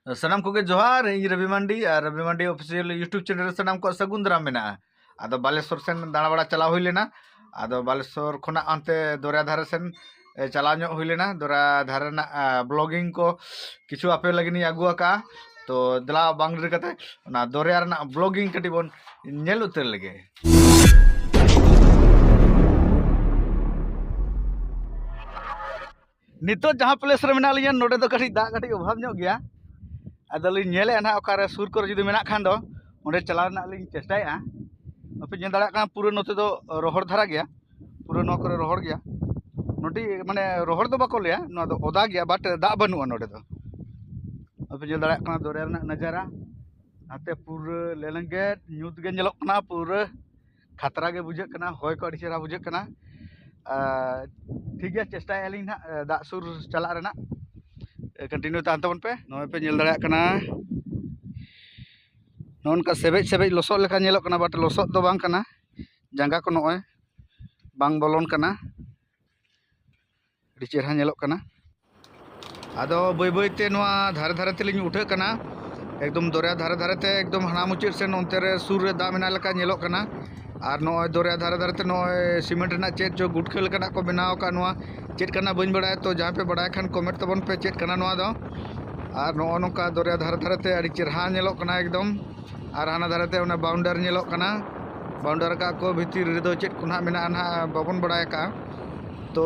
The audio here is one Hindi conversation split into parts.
सनाम को जोहार इन रवि मांडी ऑफिशियल यूट्यूब चैनल सनाम को सगुन दाराम मेना आदो बालेश्वर सेन दाणा बड़ा चला हुई लेना आदो बालेश्वर खुना अंते दरिया धारे सेन चला हुई लेना दरिया धारे ना ब्लॉगिंग को किछु आपे लगिनी आगुआ का तो दला बांग कते ना दरिया ना ब्लॉगिंग कटी बोन नेल उतर लगे नितो जहाँ प्लेस रे मेना लिया नोडे दो कटी दा कटी अभाव ᱧᱚᱜ गया अदलिन नेले ना ओकारे सुर कर जुदी मेना खान दो ओंडे चलाव ना लिन चेष्टाया अपे नेल दाड़ा का पूरा नोते दो रोहड़ धारा गया पूरा नो करे रोहड़ गया नोटी माने रोहड़ दो बाको लिया नो दो ओदा गया बट दा बनुआ नोडे दो अपे नेल दाड़ा का दरिया ना नजारा आते पूरा लेलंगेट न्यूत गे नेलोक ना पूरा खतरा गे बुझे कना होय को अड़ी चेहरा बुझे कना ठीक गया चेष्टाया लिन ना दा सुर चला रेना कंटिन्यू तान तबन पे नोय पे नेल दाड़ा कना नोनका सेबेज सेबेज लसो लेका नेलोक कना बट लसो दो बांग कना जांगा को नोय बांग बोलोन कना अड़ी चेहरा नेलोक कना आदो बई बई ते नोआ धारे धारे ते लिन उठे कना एकदम दरिया धारे धारे ते एकदम हाना मुचिर से नोनते रे सुर रे दा मेना लेका नेलोक कना और नोय दरिया धारे धारे ते नोय सीमेंट ना चेट जो गुटखे लेका को बनाव का नोआ चेट करना बन बड़ा तो जहाँ पे बड़ा खान कमेंट तबन पे चेट करना नोआ दो और नो नोका दरिया धारे धारे ते अड़ी चेहरा नेलोक कना एकदम और हाना धारे ते उना बाउंडर नेलोक कना बाउंडर का को भीतर रे दो चेट कुना मेना ना बाबन बड़ा का तो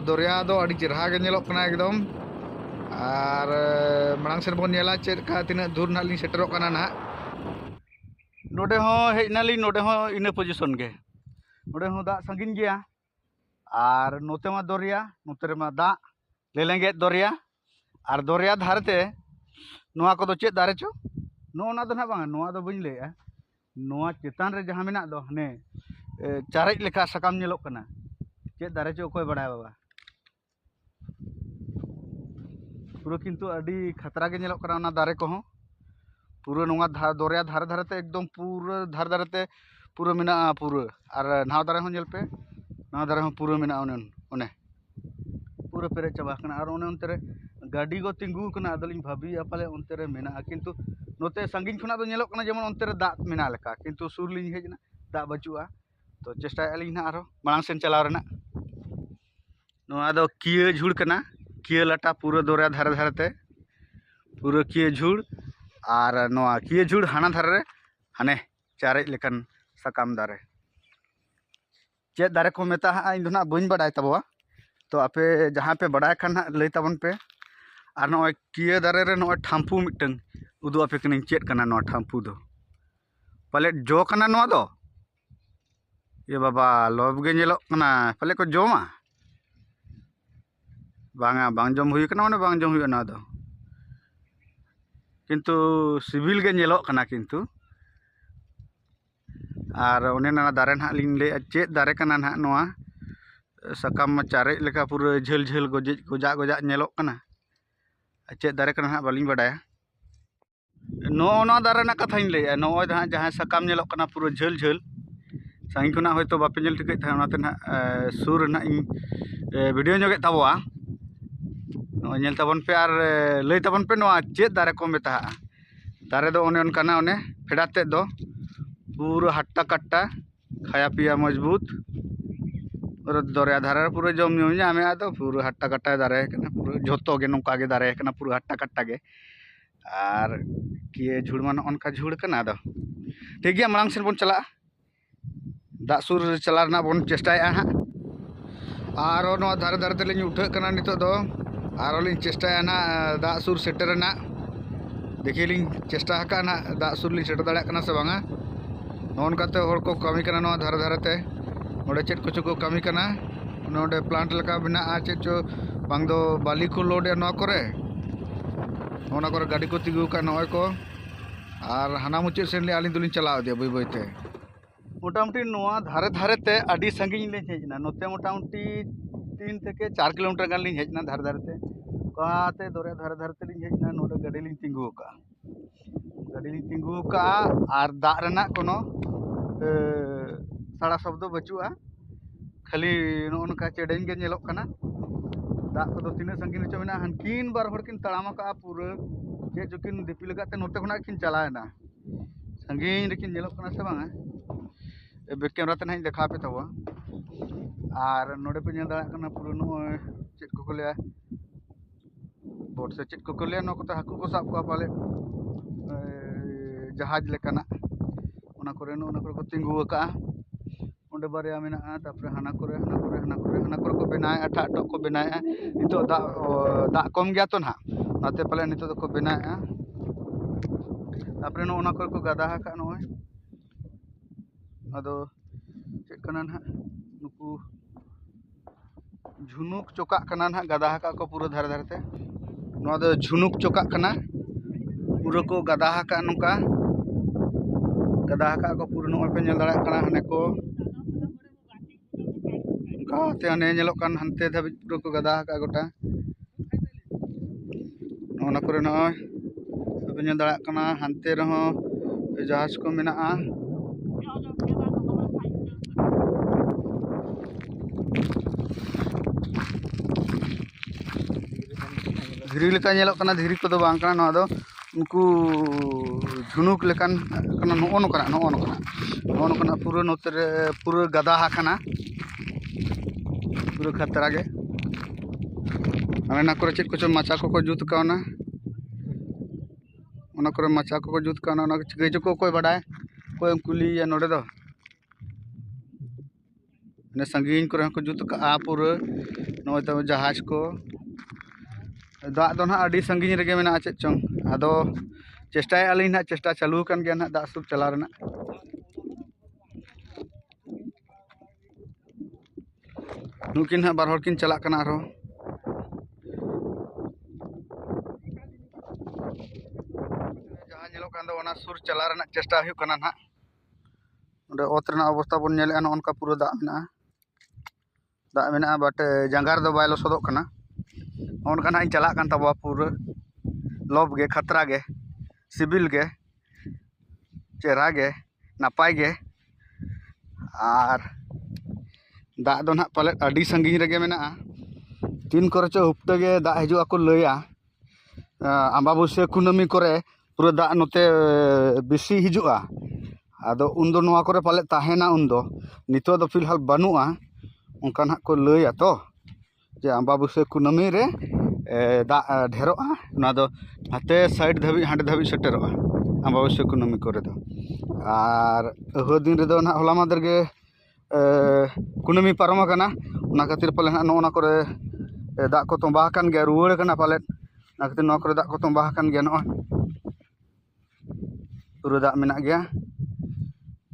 दरिया दो अड़ी चेहरा गे नेलोक कना एकदम और मांग सेन बन नेला चेट का तिना दूर ना लिन सेटरोक कना ना नोडे हो हेजना लिन नोडे हो इना पोजीशन गे नोडे हो दा संगिन गया और नोते मा दरिया नोते रे मा दा लेलेंगे दरिया और दरिया धारते नोआ को दो चेत दारे चो नो ना दो ना बांगा नोआ दो बइन लेया नोआ चेतान रे जहां मेना दो हने चारेज लेखा सकाम नेलोक कना चेत दारे चो कोई बड़ा बाबा पूरा किंतु अडी खतरा गे नेलोक कना ना दारे को हो पूरा नोआ दरिया धारे धारे ते एकदम पूरा धार धारे ते पूरा मेना पूरा और नाव दारे हो नेल पे नाव दारे हो पूरा मेना ओने पूरा पेरे चाबा कना और ओने ओनते रे गाड़ी को तिंगू कना अदलिन भाभी पाले ओनते रे मेना किंतु नोते संगिन खुना दो नेलोक कना जेमन ओनते रे दा मेना लेका किंतु सुर लिन हेजना दा बचुआ तो चेष्टा अलिन ना आरो मांग सेन चलाव रेना नोआ दो किया झुड़ कना किया लाटा पूरा दरिया धारे धारे ते पूरा किया झुड़ और नोआ किया झुड़ हाना धारे रे हाने चारेज लेकन सकाम दारे चेत दारे को मेता इन दो ना बइन बड़ाय तबवा तो आपे जहाँ पे बड़ा खान लई तबन पे और नॉय किया दारे रे नॉय ठाम्पू मिटन उदू आपे कनिन चेत कना नॉ ठाम्पू दो पले जो कना नॉ दो ये बाबा लोभ गे नेलोक कना पले को जोमा बांगा बांग जम हुई कना माने बांग जम हुई ना दो किंतु सिविल गे नेलोक कना किंतु और ओने ना दारे ना लिन ले चेत दारे कना ना नोआ सकाम चारेज लेका पूरा झेल झेल गोजा गोजा नेलोक कना चेत दारे कना ना बालिन बड़ाया नो ना दारे ना कथा इन ले नो जहाँ सकाम नेलोक कना पूरा झेल झेल साइन खुना होयतो बापे नेल ठिकै था ओनाते ना सुर ना इन वीडियो जोगे तबवा नो नेल तबन पे और लई तबन पे नो चेत दारे को मेता दारे दो ओने ओनकाना ओने फेडाते दो पूरा हट्टा कट्टा खाया पिया मजबूत और दरिया धारे पूरा जम ᱧᱩ ᱧᱟᱢᱮ ᱟᱫᱚ पूरा हट्टा कट्टा दारे कना पूरा झोतो गे नोका गे दारे कना पूरा हट्टा कट्टा गे और किए झुड़ मान अनका झुड़ कना आदो ठीक गया मांग सेन बन चला दा सुर चला रना बन चेष्टाया हां और नो धारे धारे ते लिन उठे कना नितो दो और लिन चेष्टाया ना दा सुर सेटर ना देखि लिन चेष्टा का ना दा सुर लिन सेटर दाड़ा कना से बांगा नोन काते हर को कमी कना नो धारे धारे ते नोडे चेत कुछ को कमी कना नोडे प्लांट लेका बिना चेत चो बांग दो बाली को लोडे नो करे ओना करे गाड़ी को तिगु का नय को और हाना मुचे सेन ले आलिन दुलिन चलाव दे बई बईते मोटामुटी नोआ धारे धारे ते अडी संगिन ले हेजना नोते मोटामुटी 3 থেকে 4 किलोमीटर गान लिन हेजना धारे धारे ते काते दरिया धारे धारे ते लिन हेजना नोडे गाड़ी लिन तिंगु का और दा रेना कोनो साड़ा शब्द बचुआ खाली नोनका चेडेन गे नेलोक कना दा को दो तीन संगिन चो मेना हनकिन बार हड़किन तड़ामा का पूरा चेक जोकिन दिपिल लगाते नोते खुना किन चलाएना संगीन रेकिन नेलोक कना से बांगा बैक कैमरा ते नाई देखा पे तबवा आर नोडे पे नेल दाड़ा कना पुरो नो चेक को लिया बोट से चेक को लिया नो को हाकु को साब को पाले जहाज लेकाना ओना को तिंगु का ओंडे बारिया मेना तापरे हाना करे को बनाए अटा अटक को बनाए नितो दा कम गया तो ना नाते पाले नितो को बनाए तापरे नो ओना को गादा का नोय अदो चेक कना ना नुकु झुनुक चोका कना ना गादा का को पूरा धारे धारे ते नो दो झुनुक चोका कना पूरा को गादा का नुका गादा का को पूरा नो पे नेल दाड़ा कना हने को ते हने नेलोक कान हनते धाबि पूरा को गादा का गोटा ओना करे नय पे नेल दाड़ा कना हनते रहो जहाज को मेना धीरी लेका नेलोक कना धीरी को दो बांग कना नवा दो उनको झुनुक लेकान कना नो कना पूरा नोते पूरा गादा कना पूरा खतरा गे ना करे चेक को माचा को जुत कावना ओना करे माचा को जुत कावना ओना चिकै को कोई बडाय कोई कुली या नोडे दो ने संगीन करे को जुत का पूरा नो तो जहाज को दा दो ना अडी संगीन रेगे मेना चेक चों आदो चेष्टाय आलिन ना चेष्टा चालू कान गया ना दा सुब चला रेना नुकिन हा बार हर किन चला कना रो जहां नेलो कान दो ओना सुर चला रेना चेष्टा हुई कना ना ओंडे ओत रेना अवस्था बोन नेले न ओनका पूरा दा मेना बट जंगार दो बाय लसोदो कना ओनका ना चला कान तबवा पूरा लोभ गे खतरा गे सिबिल गे चेहरा गे नापाय गे आर दा दो ना पाले अडी संगीन रेगे मेना तीन करे चो हुप्ते गे दा हिजुआ को लया अम्बाबुसे कुनमी करे पूरा दा नोते बेसी हिजुआ आदो उन्दो नोआ करे पाले ताहेना उन्दो नितो दो फिलहाल बानुआ उनका ना को लया तो जे अम्बाबुसे कुनमी रे दा ढेरोआ ना दो हाते साइड धाबी हांडे धाबी सेटेरोआ अम्बाबुसे कुनमी करे दो आर अहो दिन रे दो ना होला मादर गे कुनमी पारम कना उना खातिर पाले ना नोना करे दा को तोंबा कान गे रुवाड़ कना पाले ना खातिर नो करे दा को तोंबा कान गे नो पूरा दा मेना गया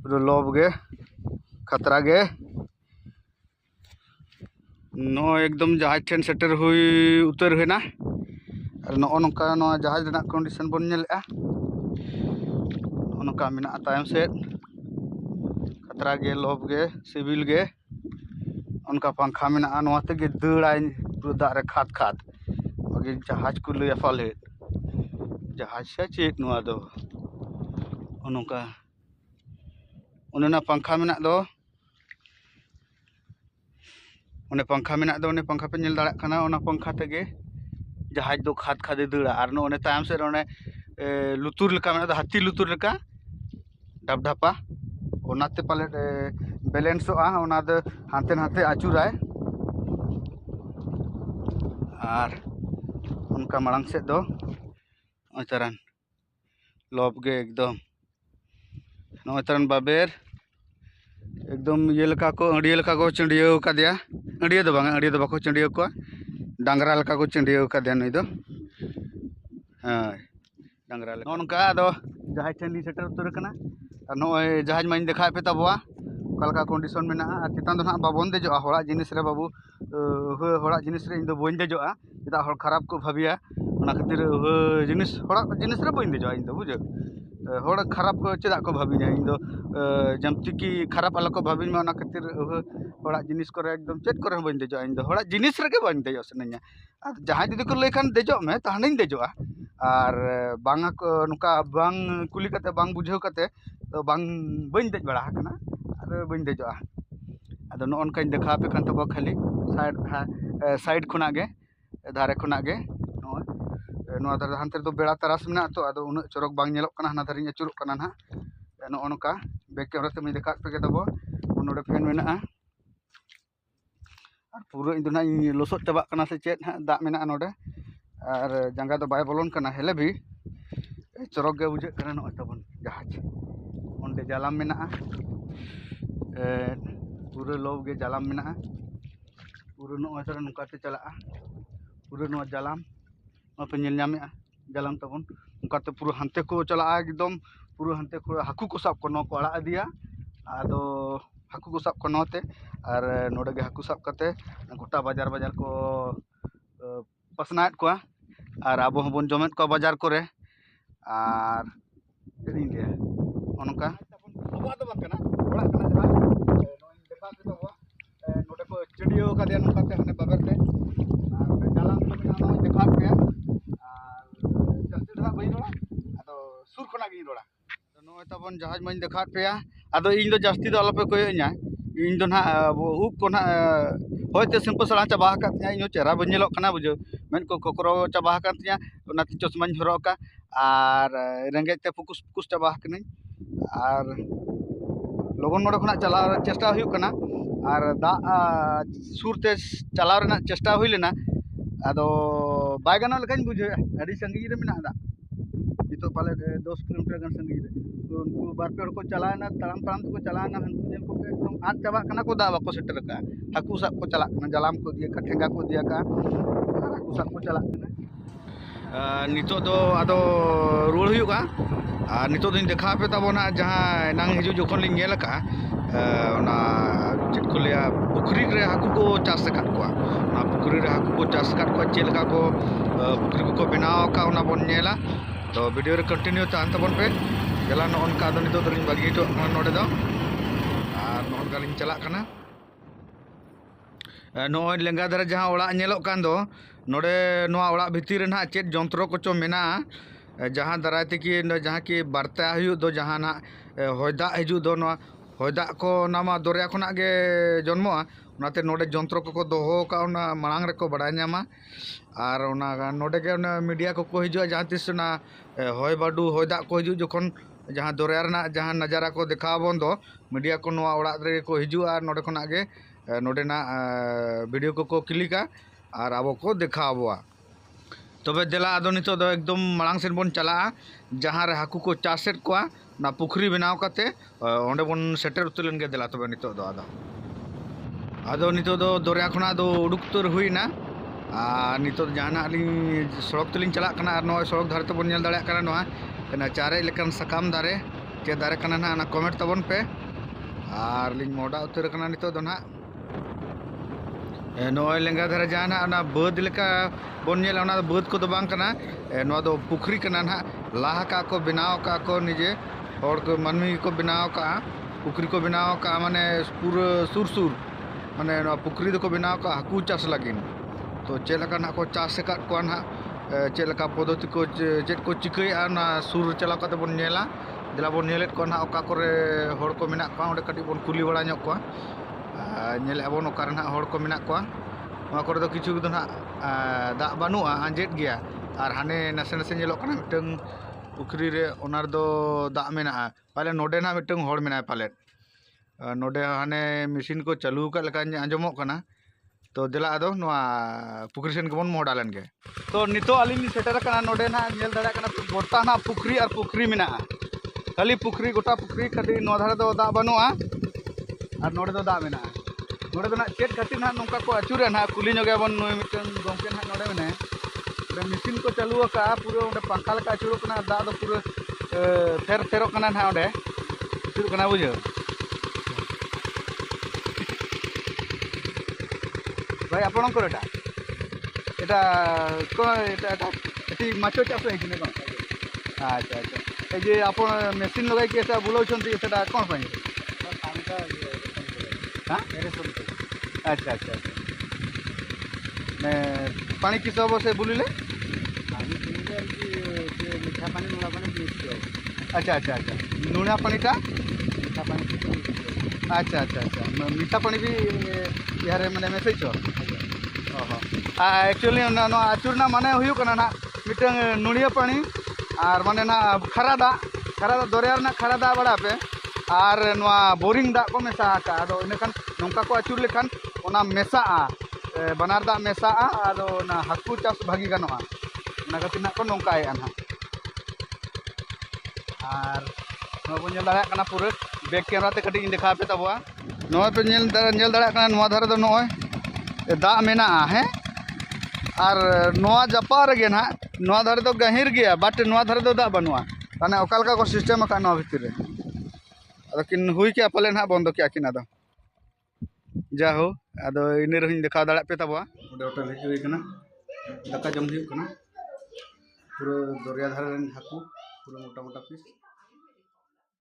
पूरा लोभ गे खतरा गे नो एकदम जहाज ठेन सेटर हुई उतर हुईना नो नोका नो जहाज रेना कंडीशन बन नेलेआ नोका मेना तायम से खतरा गे लोभ गे सिविल गे उनका पंखा मेना नोते गे दड़ाय पूरा दा रे खात खात बाकी जहाज को लया पाले जहाज से चेक नुआ दो नोका उन्ना पंखा मेना दो उन्हें पंखा मेना दो उन्हें पंखा पे नेल दाड़ा कना ओना पंखा तेगे जहाज दो खाद खादे दड़ा आर नो उन्हें तायम से उन्हें लुतुर लेका मेना दो हाथी लुतुर लेका ढपढपा ओनाते पाले बैलेंसोआ ओना दो हानते हानते आचुराय आर उनका मांग से दो तरन लोभ गे एकदम नो तरन बाबेर एकदम ये लका को अड़िया लका को चंडियो का दिया अड़िया दो बाको चंडियो को डांगरा लका को चंडियो का दिया नई दो हां डांगरा लका नोनका दो जहाज ठेन सेटर उतर कना नो जहाज माइन देखा पे तबवा कलका कंडीशन मेना चितान दो ना बाबन देजोआ होड़ा जिनिस रे बाबू होड़ा जिनिस रे इन दो बोइन देजोआ चिता होड़ खराब को भाबिया ओना खातिर जिनिस होड़ा जिनिस रे बोइन देजोआ इन दो बुझो होड़ खराब को चेदा को भाबिया इन दो जमती की खराब आला को भाबिन में ओना खातिर होड़ा जिनिस करे एकदम चेत करे बोइन देजोआ इन दो होड़ा जिनिस रे के बोइन देजो सनया जहां जदि को लैखान देजो में ताहनिन देजोआ आर बांगा को नुका बांग कुली कते बांग बुझाव कते तो बांग बइन देज बड़ा हकना आर बइन देजोआ आदो नो अनकाइन देखा पे कान तबो खाली साइड खुना गे धारे खुना गे नो नोआ धारे हानते दो बेड़ा तारास मेना तो आदो उन चरक बांग नेलोक कना हाना धारिñ अचुरोक कना ना नो नोका बैक कैमरा ते मैं देखा पे के दबो नोडे फैन मेना और पूरा इन ना लोसोद चाबाक कना से चेत हां दाग मेना नोडे और जांगा दो बाय बोलोन कना हेले भी चरक गे बुझे कना नो तबन जहाज ओंडे जालाम मेना पूरा लोव गे जालाम मेना पूरा नो असर नुकाते चला पूरा नो जालाम पे नेल नामेआ जालाम तबन उनकाते पूरा हानते को चला एकदम पूरा हानते को हाकू को साब को नो को अड़ा दिया आदो हाकू को साब को नोते और नोडे गे हाकू साब कते गोटा बाजार बाजार को पसनाएत कोआ और आबो हबन जमेत को बाजार करे और चेदिन दिया ओनका अबो दो बात कना ओड़ा कना जहां नोन देखा के दो नोडे को चिड़ियो का दिया नोकाते हने बाबरते और जालाम को मेना नो देखा के सुर खना गिन रोड़ा तो नोय तबन जहाज माñ देखात पेया आदो इन दो जास्ती दो अलपे कोयña इन दो ना उप को ना होयते सिंपल सड़ा चाबा हाकतिया इन चेहरा बनेलोक कना बुझो मेन को कोकरो चाबा हाकतिया ओनाते चश्माñ हरो का और रेंगेज ते फुकुस फुकुस चाबा हाकनी और लगन नोडे खना चला चेष्टा हुई कना और दा सुरते चलाव रेना चेष्टा हुई लेना आदो बाय गाना लेकाñ बुझो अडी संगी रे मेना दा नितो पाले 10 किलोमीटर गन संगी रे तो उनको बार पे को चलाना तड़ाम तड़ाम को चलाना हनको नेल को एकदम आग चाबा कना को दा बाको सेटर का हाकू साब को चला कना जालाम को दिया का ठेंगा को दिया का हाकू साब को चला कना नितो दो आदो रुल हुयुगा और नितो दिन देखा पे तबोना जहां नांग हिजु जोखन लिंग नेल का ओना चित को लिया पुखरी रे हाकू को चास काट को ना पुखरी रे हाकू को चास काट को चेल का को पुखरी को बनाव का ओना बन नेला तो वीडियो रे कंटिन्यू तान तबन पे जला नो अनका दो नितो दरिन बागी तो नोडे दो और नो अनका लिंग चला कना नो लेंगा दरे जहां ओड़ा नेलोक कान दो नोडे नोआ ओड़ा भितिर रे ना चेत जंत्रो को चो मेना जहां दराते की जहां की बार्ता हुयु दो जहां ना होयदा हिजु दो नो होयदा को नामा दरिया खना गे जन्मोआ ओनाते नोडे जंत्रो को दोहो का ओना मांग रे को बडाय न्यामा और ओना नोडे गे ओना मीडिया को हिजुआ जहां तिस ना होय बाडू होयदा को हिजु जखन जहां दरिया रना जहां नजारा को देखाबोन दो मीडिया को नोआ ओड़ा रे को हिजुआ नोडे खना गे नोडे ना वीडियो को क्लिका और आबो को देखाबोआ तबे देला आदो नितो दो एकदम मांग सेन बोन चला जहां रे हाकू को चासेट कोआ ना पुखरी बनाव काते ओंडे बोन सेटर उतलेन गे देला तबे नितो दो आदो नितो दो दरिया खना दो उडुक तोर हुईना और नितो जहाना लिंग सड़क तलिंग चला कना और नो सड़क धारे तबन नेल दाड़े कना नोआ कना चारे लेकन सकाम दारे के दारे कना ना ना कमेंट तबन पे और लिंग मोडा उतर कना नितो दो ना नो लेंगा धारे जहाना ना बद लेका बन नेल ओना बद को दो बांग कना नो दो पुखरी कना ना लाहा का को बनाव का को निजे और को मानवी को बनाव का पुखरी को बनाव का माने पूरा सुर सुर माने पुखरी दो को बनाव का हाकू चास लगिन तो चेलका ना को चास का को ना चेलका पद्धति को चेत को चिकैया ना सुर चला का बन नेला दिला बन नेलेत को ना ओका करे हड़ को मेना को ओंडे कटी बन कुली बड़ा ᱧᱚᱜ को नेल अबन ओका रना हड़ को मेना को ᱱᱚᱣᱟ ᱠᱚᱨᱮ ᱫᱚ ᱠᱤᱪᱷᱩ ᱫᱚ ᱱᱟᱜ ᱫᱟᱜ ᱵᱟᱹᱱᱩᱜᱼᱟ ᱟᱸᱡᱮᱫ ᱜᱮᱭᱟ ᱟᱨ ᱦᱟᱱᱮ ᱱᱟᱥᱮ ᱱᱟᱥᱮ ᱧᱮᱞᱚᱜ ᱠᱟᱱᱟ ᱢᱤᱫᱴᱟᱝ ᱯᱩᱠᱷᱨᱤ ᱨᱮ ᱚᱱᱟ ᱨᱮᱫᱚ ᱫᱟᱜ ᱢᱮᱱᱟᱜᱼᱟ ᱯᱟᱞᱮ ᱱᱚᱰᱮ ᱱᱟᱜ ᱢᱤᱫᱴᱟᱝ ᱦᱚᱲ ᱢᱮᱱᱟᱭ ᱯᱟᱞᱮ ᱱᱚᱰᱮ ᱦᱟᱱᱮ ᱢᱮᱥᱤᱱ ᱠᱚ ᱪᱟᱹᱞᱩ ᱟᱠᱟᱫ ᱞᱮᱠᱟᱧ ᱟᱸᱡᱚᱢᱚᱜ ᱠᱟᱱᱟ तो दिला आदो नोआ पुखरी सेन के बन मोहडा लेन गे तो नितो अलिनी सेटर कना नोडे ना नेल दाड़ा कना गोटा ना पुखरी और पुखरी मेना खाली पुखरी गोटा पुखरी खाली नो धारे दो दा बनुआ और नोडे दो दा मेना नोडे दो ना चेट खातिर ना नोका को अचुरे ना कुली नगे बन नुय मिटन गोंके ना नोडे मेने मशीन को चालू का पूरा ओंडे पंखा लका अचुरो कना दा दो पूरा फेर फेरो कना ना ओंडे अचुरो कना बुझो भाई आपण को एटा एटा को एटा एटी माछो चास है किने कोन अच्छा अच्छा ए जे आपण मशीन लगाई के एटा बुलाउ छंती सेटा कोन पई हां अच्छा अच्छा मैं पानी किस सब से बुलिले पानी पिले कि मीठा पानी नुना पानी पियो अच्छा अच्छा अच्छा नुना पानी टा मीठा पानी अच्छा अच्छा अच्छा मीठा पानी भी यार मैंने मैसेज छो एक्चुअली नो आचुरना माने हुयु कना ना मिटंग नुड़िया पानी और माने ना खरा दा दरिया ना खरा दा बड़ा पे और नोआ बोरिंग दा को मेसा का आदो इनखान नोंका को अचुर लेखान ओना मेसा बनार दा मेसा आदो ना हाकू चास भागी गानोआ ना खातिर ना को नोंका ए ना और नोआ बो नेल दाड़ा कना पूरा बैक कैमरा ते कटी देखा पे तबवा नोआ पे नेल दाड़ा कना नोआ धारे दो नोय दा मेना है और नोआ जपा रगे ना नोआ धारे दो गहिर गया बट नोआ धारे दो दा बनुआ ताने ओकालका को सिस्टम का नोआ भितर रे अदकिन हुई क्या पले ना बंद क्या किन आदो जाहो आदो इने रहिन देखा दाड़ा पे तबवा ओडे होटल हे हुई कना दाका जम हुई कना पूरा दरिया धारे हाकू पूरा मोटा मोटा पीस